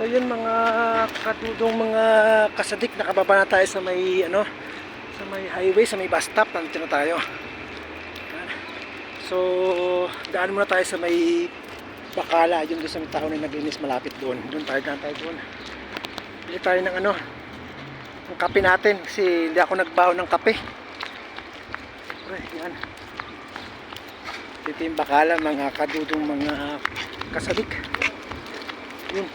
So yun mga kadudong mga kasadik, nakababa na tayo sa may sa may highway, sa may bus stop. Nandito na tayo. Yan. So daan muna tayo sa may Bacala, yung doon sa may tao na naglinis malapit doon. Doon tayo doon. Bili tayo ng ng kape natin kasi hindi ako nagbaon ng kape. Yan. Dito yung Bacala mga kadudong mga kasadik. Yun.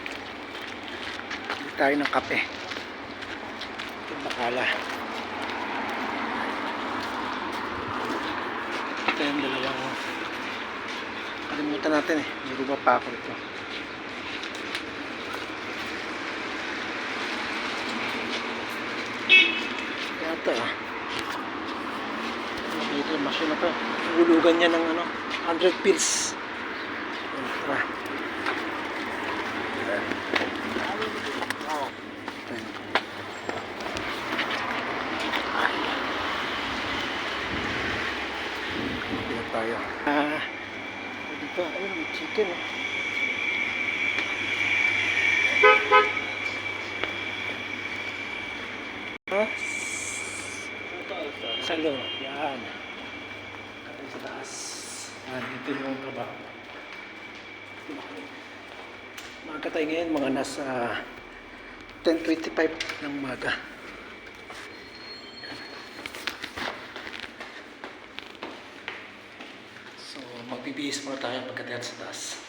Bili tayo ng kape. Dito yung Bacala. Ito yung dalawang kalimutan natin eh. May ruba pa ako ito. Kaya ito dito yung machine na to. Hulugan niya ng 100 pills. Tara. Dito tayo. Dito, ayun, may chicken sa loob. Yan. Katay sa taas. Yan, ito yung trabaho. Mga katay ngayon, mga nasa 10:25 ng umaga. So, magbibihis muna tayo pagkatayat sa taas.